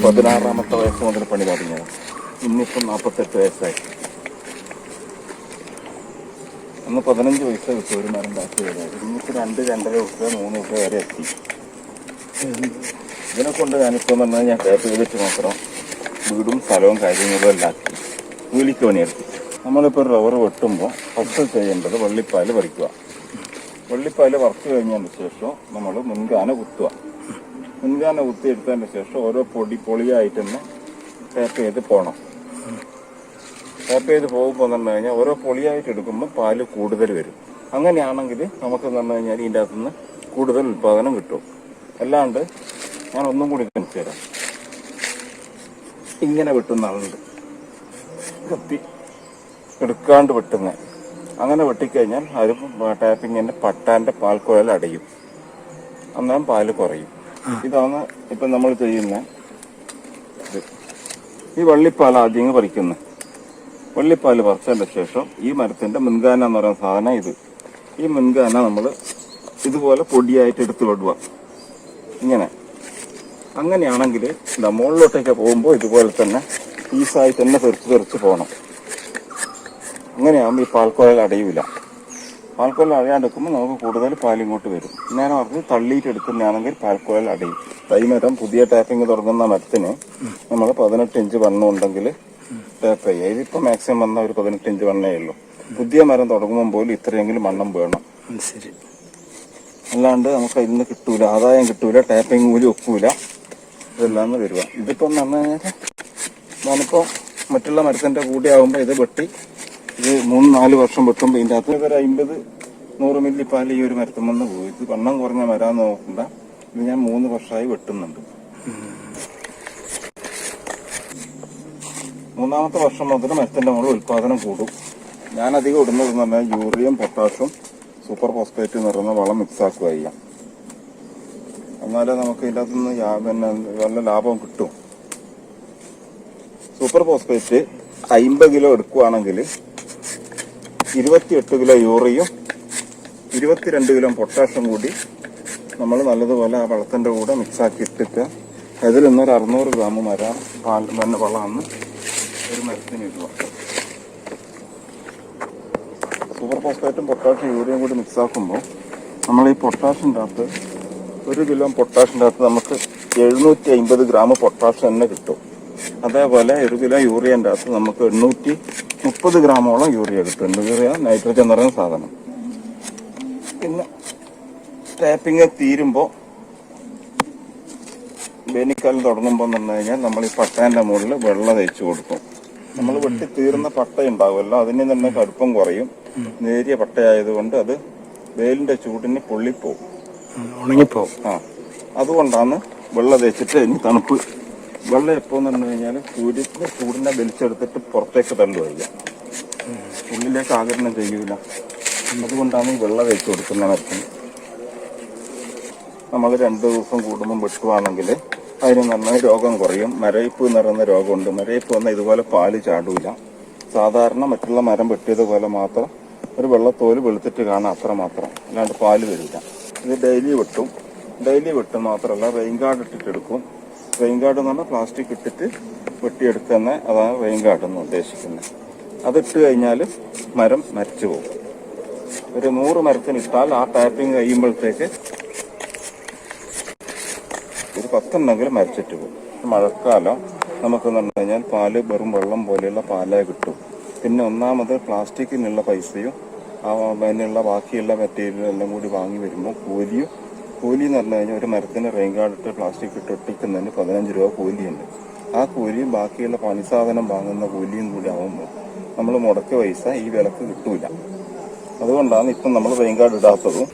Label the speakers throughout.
Speaker 1: 16ാമത്തെ വയസ്സ് മുതൽ പണി തുടങ്ങിയത്. ഇന്നിപ്പം 48 വയസ്സായി. അന്ന് 15 പൈസ കിട്ടും ഒരു മരം ബാക്കി വരാറ്. ഇന്നിപ്പോൾ 2-2.5 ദിവസം 3 ദിവസം വരെ എത്തി. ഇതിനെ കൊണ്ട് ഞാനിപ്പോൾ പറഞ്ഞാൽ ഞാൻ ടേപ്പ് ചെയ്തിട്ട് മാത്രം വീടും സ്ഥലവും കാര്യങ്ങളും എല്ലാം ആക്കി കൂലിക്ക് പണിയെടുത്തു. നമ്മളിപ്പോൾ റബ്ബർ വെട്ടുമ്പോൾ ഫസ്റ്റ് ചെയ്യേണ്ടത് വള്ളിപ്പാല് പറിക്കുക. വള്ളിപ്പാല് പറിച്ചു കഴിഞ്ഞതിന് ശേഷം നമ്മൾ മുൻകാന കുത്തുക. മുൻകാന കുത്തിയെടുത്തതിന് ശേഷം ഓരോ പൊളിയായിട്ട് തന്നെ ടാപ്പ് ചെയ്ത് പോകണം. ടാപ്പ് ചെയ്ത് പോകുമ്പോൾ എന്ന് പറഞ്ഞു കഴിഞ്ഞാൽ ഓരോ പൊളിയായിട്ട് എടുക്കുമ്പോൾ പാല് കൂടുതൽ വരും. അങ്ങനെയാണെങ്കിൽ നമുക്ക് എന്ന് പറഞ്ഞു കഴിഞ്ഞാൽ ഇതിൻ്റെ അകത്തുനിന്ന് കൂടുതൽ ഉൽപ്പാദനം കിട്ടും. അല്ലാണ്ട് ഞാൻ ഒന്നും കൂടി കാണിച്ചു തരാം. ഇങ്ങനെ വെട്ടുന്ന ആളുണ്ട്, കത്തി എടുക്കാണ്ട് വെട്ടുന്ന. അങ്ങനെ വെട്ടിക്കഴിഞ്ഞാൽ അത് ടാപ്പിങ്ങിൻ്റെ പട്ടാൻ്റെ പാൽക്കുഴൽ അടയും, അന്നേരം പാല് കുറയും. ഇതാണ് ഇപ്പം നമ്മൾ ചെയ്യുന്ന ഇത്. ഈ വള്ളിപ്പാൽ ആദ്യം പറിക്കുന്നത്. വള്ളിപ്പാൽ പറിച്ചതിൻ്റെ ശേഷം ഈ മരത്തിൻ്റെ മുൻകാന എന്ന് പറയുന്ന സാധനം ഇത്. ഈ മുൻകാന നമ്മൾ ഇതുപോലെ പൊടിയായിട്ട് എടുത്ത് വിടുക ഇങ്ങനെ. അങ്ങനെയാണെങ്കിൽ മുകളിലോട്ടേക്ക് പോകുമ്പോൾ ഇതുപോലെ തന്നെ പീസായിട്ട് തന്നെ തെറിച്ച് പോകണം. അങ്ങനെയാകുമ്പോൾ ഈ പാൽക്കുഴൽ അടയില്ല. പാൽക്കുഴൽ അടയാണ്ടെടുക്കുമ്പോൾ നമുക്ക് കൂടുതൽ പാലിങ്ങോട്ട് വരും. നേരെ പറഞ്ഞ് തള്ളിയിട്ട് എടുക്കുന്നതാണെങ്കിൽ പാൽക്കുഴൽ അടയും. തൈമരം പുതിയ ടാപ്പിങ് തുടങ്ങുന്ന മരത്തിന് നമ്മൾ 18 ഇഞ്ച് വണ്ണം ഉണ്ടെങ്കിൽ ടാപ്പ് ചെയ്യുക. ഇതിപ്പോൾ മാക്സിമം വന്ന ഒരു 18 ഇഞ്ച് വണ്ണേ ഉള്ളൂ. പുതിയ മരം തുടങ്ങുമ്പോൾ പോലും ഇത്രയെങ്കിലും വണ്ണം വേണം. ശരി, അല്ലാണ്ട് നമുക്ക് അതിൽ നിന്ന് കിട്ടൂല, ആദായം കിട്ടൂല, ടാപ്പിങ് കൂലി ഒക്കൂല, ഇതെല്ലാം വരിക. ഇതിപ്പം എന്ന് പറഞ്ഞു കഴിഞ്ഞാൽ ഞാനിപ്പോൾ മറ്റുള്ള മരത്തിൻ്റെ കൂടി ആകുമ്പോൾ ഇത് വെട്ടി ഇത് 3-4 വർഷം വെട്ടുമ്പോൾ ഇതിൻ്റെ അകത്ത് ഒരു 50-100 മില്ലി പാൽ ഈ ഒരു മരത്തിൽ നിന്ന് പോയി. ഇത് വണ്ണം കുറഞ്ഞ മരാന്ന് നോക്കണ്ട. ഇത് ഞാൻ 3 വർഷമായി വെട്ടുന്നുണ്ട്. 3ാമത്തെ വർഷം മുതൽ മരത്തിൻ്റെ മുകളിൽ ഉൽപ്പാദനം കൂടും. ഞാൻ അധികം ഇടുന്നതെന്ന് പറഞ്ഞാൽ യൂറിയയും പൊട്ടാഷും സൂപ്പർ ഫോസ്ഫേറ്റ് എന്ന് പറയുന്ന വളം മിക്സാക്കുക ചെയ്യാം. എന്നാലേ നമുക്ക് ഇതിൻ്റെ അകത്തുനിന്ന് നല്ല ലാഭം കിട്ടും. സൂപ്പർ ഫോസ്ഫേറ്റ് 50 കിലോ എടുക്കുകയാണെങ്കിൽ 28 കിലോ യൂറിയും 22 കിലോ പൊട്ടാഷും കൂടി നമ്മൾ നല്ലതുപോലെ ആ വളത്തിൻ്റെ കൂടെ മിക്സാക്കി ഇട്ടിട്ട് അതിൽ നിന്നൊരു 600 ഗ്രാം വളമാണ് ഒരു മരത്തിന് ഇടുക. സൂപ്പർ ഫോസ്ഫേറ്റും പൊട്ടാഷും യൂറിയും കൂടി മിക്സാക്കുമ്പോൾ നമ്മൾ ഈ പൊട്ടാഷിൻ്റെ അകത്ത് 1 കിലോ പൊട്ടാഷിൻ്റെ അകത്ത് നമുക്ക് 750 ഗ്രാം പൊട്ടാഷ് തന്നെ കിട്ടും. അതേപോലെ 1 കിലോ യൂറിയൻ്റെ അകത്ത് നമുക്ക് 830 ഗ്രാമോളം യൂറിയ കിട്ടും. യൂറിയ നൈട്രജൻ എന്ന് പറയുന്ന സാധനം. പിന്നെ ടാപ്പിങ് തീരുമ്പോൾ വേനൽക്കാലം തുടങ്ങുമ്പോൾ എന്ന് പറഞ്ഞു കഴിഞ്ഞാൽ നമ്മൾ ഈ പട്ടേൻ്റെ മുകളിൽ വെള്ളം തേച്ച് കൊടുക്കും. നമ്മൾ വെട്ടി തീർന്ന പട്ട ഉണ്ടാവുമല്ലോ, അതിന് തന്നെ കടുപ്പം കുറയും. നേരിയ പട്ടയായതുകൊണ്ട് അത് വെയിലിൻ്റെ ചൂടിന് പൊള്ളിപ്പോവും, ഉണങ്ങിപ്പോവും. അതുകൊണ്ടാണ് വെള്ളം തേച്ചിട്ട് ഇനി തണുപ്പ്. വെള്ളം എപ്പോന്ന് പറഞ്ഞു കഴിഞ്ഞാൽ ചൂടിനെ വലിച്ചെടുത്തിട്ട് പുറത്തേക്ക് തള്ളുകയില്ല, ഉള്ളിലേക്ക് ആഗിരണം ചെയ്യൂല. അതുകൊണ്ടാണ് ഈ വെള്ളം തേച്ച് കൊടുക്കുന്ന മരത്തിന്. നമ്മൾ 2 ദിവസം കൂടുമ്പം വെട്ടുവാണെങ്കിൽ അതിന് നന്നായി രോഗം കുറയും. മരയിപ്പ് എന്ന് പറയുന്ന രോഗമുണ്ട്. മരയിപ്പ് വന്നാൽ ഇതുപോലെ പാല് ചാടൂല. സാധാരണ മറ്റുള്ള മരം വെട്ടിയതുപോലെ മാത്രം ഒരു വെള്ളത്തോല് വെളുത്തിട്ട് കാണാം, അത്രമാത്രം. അല്ലാണ്ട് പാല് വരില്ല. ഇത് ഡെയിലി വെട്ടും. ഡെയിലി വെട്ടും മാത്രമല്ല, റെയിൻ ഗാർഡ് ഇട്ടിട്ട് എടുക്കും. റെയിൻ ഗാർഡ് എന്ന് പറഞ്ഞാൽ പ്ലാസ്റ്റിക് ഇട്ടിട്ട് വെട്ടിയെടുക്കുന്ന, അതാണ് റെയിൻ ഗാർഡ് എന്ന് ഉദ്ദേശിക്കുന്നത്. അതിട്ട് കഴിഞ്ഞാൽ മരം മരിച്ചു പോകും. ഒരു 100 മരത്തിന് ഇട്ടാൽ ആ ടാപ്പിങ് കഴിയുമ്പോഴത്തേക്ക് ഒരു 10 ഉണ്ടെങ്കിലും മരിച്ചിട്ട് പോകും. മഴക്കാലം നമുക്കെന്ന് പറഞ്ഞു കഴിഞ്ഞാൽ പാല് വെറും വെള്ളം പോലെയുള്ള പാലേ കിട്ടും. പിന്നെ ഒന്നാമത് പ്ലാസ്റ്റിക്കിനുള്ള പൈസയും അതിനുള്ള ബാക്കിയുള്ള മെറ്റീരിയലും എല്ലാം കൂടി വാങ്ങി വരുമ്പോൾ കൂലി എന്ന് പറഞ്ഞു കഴിഞ്ഞാൽ ഒരു മരത്തിന് റെയിൻ ഗാർഡ് ഇട്ട് പ്ലാസ്റ്റിക് ഇട്ട് ഒട്ടിക്കുന്നതിന് 15 രൂപ കൂലിയുണ്ട്. ആ കൂലിയും ബാക്കിയുള്ള പണിസാധനം വാങ്ങുന്ന കൂലിയും കൂടി ആകുമ്പോൾ നമ്മൾ മുടക്കിയ പൈസ ഈ വിലക്ക് കിട്ടൂല. അതുകൊണ്ടാണ് ഇപ്പം നമ്മൾ റെയിൻ ഗാർഡ് ഇടാത്തതും.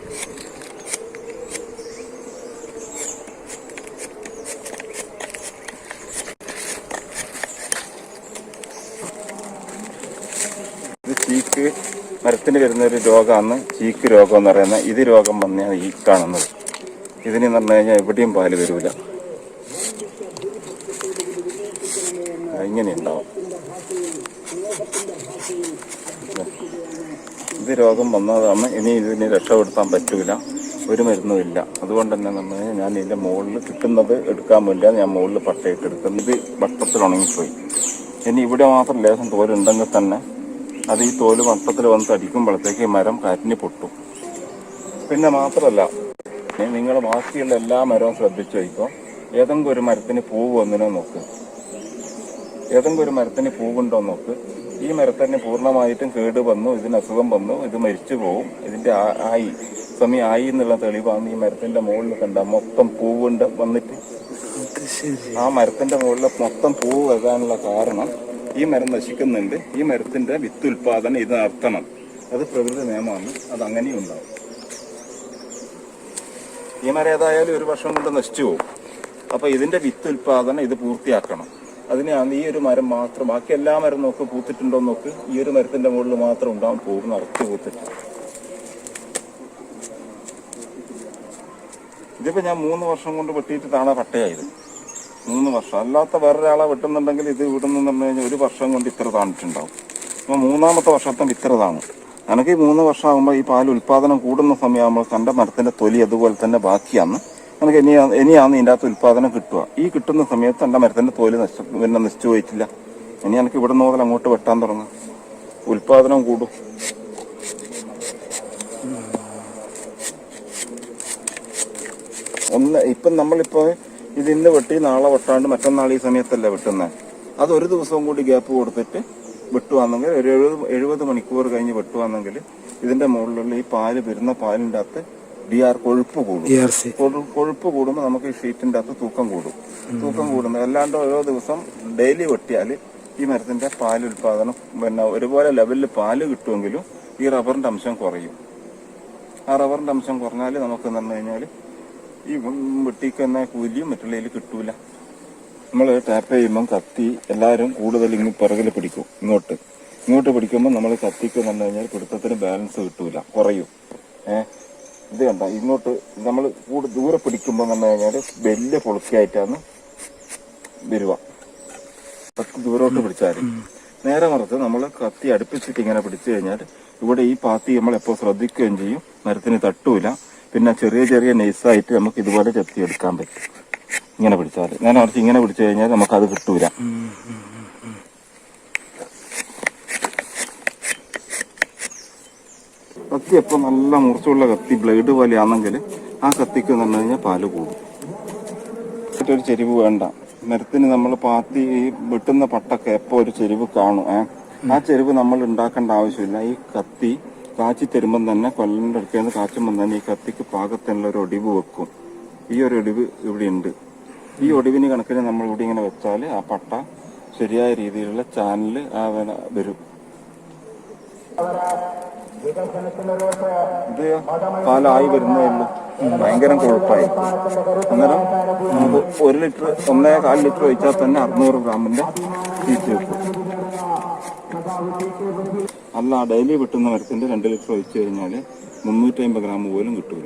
Speaker 1: ഇത് ചീക്ക് മരത്തിന് വരുന്ന ഒരു രോഗമാണ് ചീക്ക് രോഗം എന്ന് പറയുന്നത്. ഇത് രോഗം വന്നെയാണ് ഈ കാണുന്നത്. ഇതിന് പറഞ്ഞു കഴിഞ്ഞാൽ എവിടെയും പാല് വരൂല, ഇങ്ങനെ ഉണ്ടാവും. ഇത് രോഗം വന്നതാണ്. ഇനി ഇതിന് രക്ഷപ്പെടുത്താൻ പറ്റൂല, ഒരു മരുന്നുമില്ല. അതുകൊണ്ട് തന്നെ നമ്മൾ ഞാൻ ഇതിൻ്റെ മുകളിൽ കിട്ടുന്നത് എടുക്കാൻ വേണ്ടിയാണ് ഞാൻ മുകളിൽ പട്ടയിട്ട് എടുക്കുന്നത്. ഇത് വട്ടത്തിൽ ഉണങ്ങിപ്പോയി. ഇനി ഇവിടെ മാത്രം ലേശം തോലുണ്ടെങ്കിൽ തന്നെ അത് ഈ തോല് വട്ടത്തിൽ വന്ന് അടിക്കുമ്പോഴത്തേക്ക് മരം കാറ്റിന് പൊട്ടും. പിന്നെ മാത്രമല്ല, നിങ്ങൾ ബാക്കിയുള്ള എല്ലാ മരവും ശ്രദ്ധിച്ചു വയ്ക്കോ. ഏതെങ്കിലും ഒരു മരത്തിന് പൂവ് വന്നിനോ നോക്ക്. ഏതെങ്കിലും ഒരു മരത്തിന് പൂവുണ്ടോ നോക്ക്. ഈ മരത്തിന് പൂർണ്ണമായിട്ടും കേട് വന്നു, ഇതിന് അസുഖം വന്നു, ഇത് മരിച്ചു പോകും. ഇതിന്റെ സമയം ആയി എന്നുള്ള തെളിവാണ് ഈ മരത്തിന്റെ മുകളിൽ കണ്ട മൊത്തം പൂവുണ്ട് വന്നിട്ട്. ആ മരത്തിന്റെ മുകളിൽ മൊത്തം പൂവ് വരാനുള്ള കാരണം ഈ മരം നശിക്കുന്നുണ്ട്. ഈ മരത്തിന്റെ വിത്ത് ഉൽപാദനം ഇത് നടത്തണം. അത് പ്രകൃതി നിയമമാണ്, അത് അങ്ങനെയും ഉണ്ടാവും. ഈ മരം ഏതായാലും 1 വർഷം കൊണ്ട് നശിച്ചു പോകും. അപ്പൊ ഇതിന്റെ വിത്ത് ഉൽപാദനം ഇത് പൂർത്തിയാക്കണം. അതിനാണ് ഈ ഒരു മരം മാത്രം. ബാക്കി എല്ലാ മരം നോക്ക്, പൂത്തിട്ടുണ്ടോ നോക്ക്. ഈ ഒരു മരത്തിന്റെ മുകളിൽ മാത്രം ഉണ്ടാവും പൂവ് നിറച്ച് പൂത്തിട്ട്. ഇതിപ്പോ ഞാൻ 3 വർഷം കൊണ്ട് വെട്ടിയിട്ട് താണ പട്ടയായത്. 3 വർഷം. അല്ലാത്ത വേറൊരാളെ വെട്ടുന്നുണ്ടെങ്കിൽ ഇത് ഇവിടുന്ന് പറഞ്ഞു കഴിഞ്ഞാൽ 1 വർഷം കൊണ്ട് ഇത്ര താണിട്ടുണ്ടാവും. അപ്പൊ 3ാമത്തെ വർഷത്തെ ഇത്ര താണു. എനിക്ക് ഈ 3 വർഷമാകുമ്പോൾ ഈ പാൽ ഉൽപാദനം കൂടുന്ന സമയമാകുമ്പോൾ കണ്ട മരത്തിന്റെ തൊലി അതുപോലെ തന്നെ ബാക്കിയാണ്. എനിക്ക് ഇനിയാണ് ഇതിൻ്റെ അകത്ത് ഉൽപാദനം കിട്ടുക. ഈ കിട്ടുന്ന സമയത്ത് എൻ്റെ മരത്തിന്റെ തോല് പിന്നെ നശിച്ചു പോയിട്ടില്ല. ഇനി എനിക്ക് ഇവിടെ നിന്ന് മുതൽ അങ്ങോട്ട് വെട്ടാൻ തുടങ്ങാം, ഉൽപാദനം കൂടും. ഇപ്പം നമ്മളിപ്പോൾ ഇത് ഇന്ന് വെട്ടി നാളെ വെട്ടാണ്ട് മറ്റന്നാൾ ഈ സമയത്തല്ല വെട്ടുന്നത്. അത് 1 ദിവസവും കൂടി ഗ്യാപ്പ് കൊടുത്തിട്ട് വെട്ടുവാണെങ്കിൽ ഒരു 70 മണിക്കൂർ കഴിഞ്ഞ് വെട്ടുവാണെങ്കിൽ ഇതിന്റെ മുകളിലുള്ള ഈ പാല് വരുന്ന പാലിൻ്റെ അകത്ത് കൊഴുപ്പ് കൂടും. കൊഴുപ്പ് കൂടുമ്പോൾ നമുക്ക് ഈ ഷീറ്റിന്റെ അകത്ത് തൂക്കം കൂടുന്നത്. അല്ലാണ്ട് ഓരോ ദിവസം ഡെയിലി വെട്ടിയാൽ ഈ മരത്തിന്റെ പാൽ ഉൽപാദനം പിന്നെ ഒരുപോലെ ലെവലിൽ പാല് കിട്ടുമെങ്കിലും ഈ റബ്ബറിന്റെ അംശം കുറയും. ആ റബ്ബറിന്റെ അംശം കുറഞ്ഞാൽ നമുക്ക് പറഞ്ഞു കഴിഞ്ഞാൽ ഈ വെട്ടിക്കുന്ന കൂലിയും മറ്റുള്ളതിൽ കിട്ടൂല. നമ്മൾ ടാപ്പ് ചെയ്യുമ്പം കത്തി എല്ലാവരും കൂടുതൽ പിറകിൽ പിടിക്കും. ഇങ്ങോട്ട് പിടിക്കുമ്പോൾ നമ്മൾ കത്തിക്ക് പറഞ്ഞു കഴിഞ്ഞാൽ പിടുത്തത്തിന് ബാലൻസ് കിട്ടൂല, കുറയും. ഇത് കണ്ട ഇങ്ങോട്ട് നമ്മൾ ദൂരെ പിടിക്കുമ്പോൾ പറഞ്ഞു കഴിഞ്ഞാൽ വലിയ പൊളുക്കിയായിട്ടാണ് വരുക. കത്തി ദൂരോട്ട് പിടിച്ചാൽ നേരെ മറിച്ച് നമ്മൾ കത്തി അടുപ്പിച്ചിട്ട് ഇങ്ങനെ പിടിച്ചു കഴിഞ്ഞാൽ ഇവിടെ ഈ പാത്തി നമ്മൾ എപ്പോൾ ശ്രദ്ധിക്കുകയും ചെയ്യും, മരത്തിന് തട്ടൂല. പിന്നെ ചെറിയ നൈസായിട്ട് നമുക്ക് ഇതുപോലെ ചെത്തിയെടുക്കാൻ പറ്റും. ഇങ്ങനെ പിടിച്ചാൽ നേരെ മറിച്ച് ഇങ്ങനെ പിടിച്ചു കഴിഞ്ഞാൽ നമുക്കത് കിട്ടൂല. കത്തി എപ്പോൾ നല്ല മൂർച്ചയുള്ള കത്തി ബ്ലേഡ് പോലെയാണെങ്കിൽ ആ കത്തിക്ക് എന്ന് പറഞ്ഞു കഴിഞ്ഞാൽ പാല് കൂടും. ഒരു ചെരിവ് വേണ്ട മരത്തിന്. നമ്മൾ പാത്തി ഈ വെട്ടുന്ന പട്ടൊക്കെ എപ്പോൾ ഒരു ചെരിവ് കാണും. ആ ചെരിവ് നമ്മൾ ഉണ്ടാക്കേണ്ട ആവശ്യമില്ല. ഈ കത്തി കാച്ചി തരുമ്പം തന്നെ കൊല്ലൻ്റെ അടുക്കൽ നിന്ന് കാച്ചുമ്പം തന്നെ ഈ കത്തിക്ക് പാകത്തിനുള്ള ഒരു ഒടിവ് വെക്കും. ഈ ഒരു ഒടിവ് ഇവിടെ ഉണ്ട്. ഈ ഒടിവിന് കണക്കിന് നമ്മൾ ഇവിടെ ഇങ്ങനെ വെച്ചാൽ ആ പട്ട ശരിയായ രീതിയിലുള്ള ചാനല് വരും. ഇത് പാലായി വരുന്നേ ഉള്ളൂ. ഭയങ്കര കൊഴുപ്പായി. അന്നേരം നമുക്ക് 1 ലിറ്റർ 1.25 ലിറ്റർ ഒഴിച്ചാൽ തന്നെ 600 ഗ്രാമിന്റെ തീറ്റ് വെക്കും. അല്ല ഡെയിലി വെട്ടുന്ന മരത്തിന്റെ 2 ലിറ്റർ ഒഴിച്ചു കഴിഞ്ഞാൽ 350 ഗ്രാം പോലും കിട്ടൂല.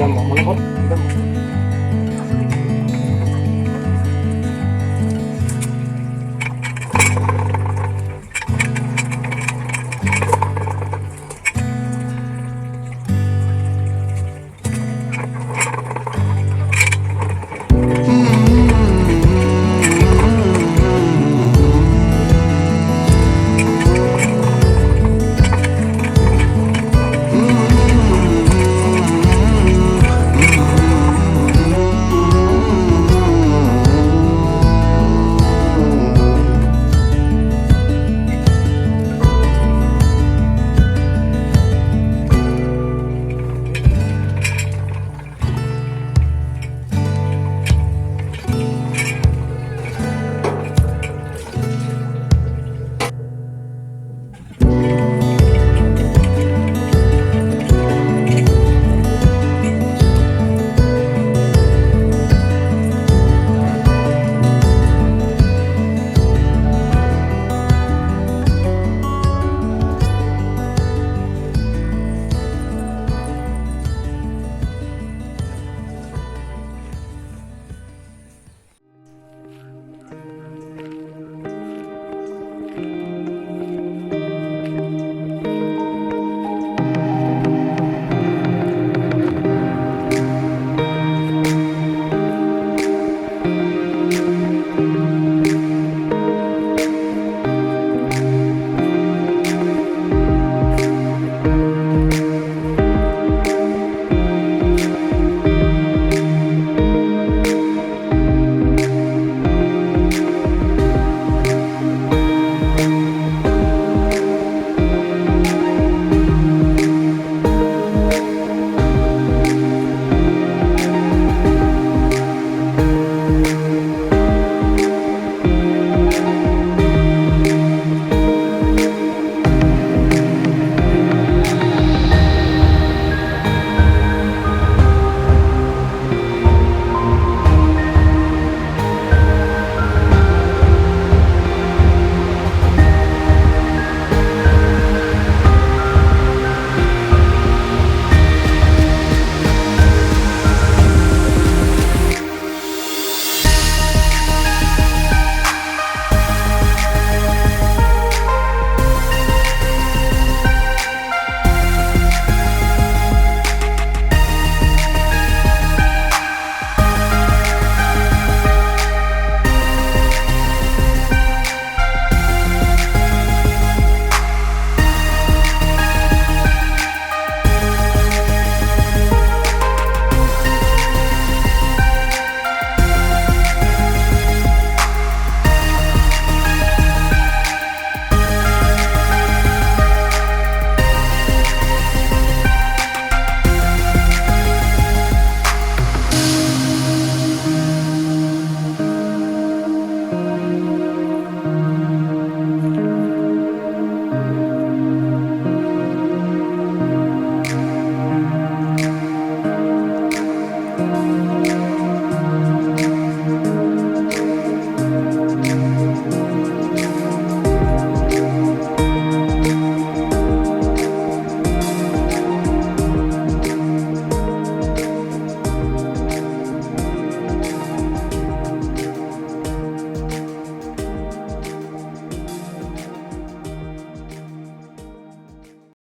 Speaker 2: നമ്മളെ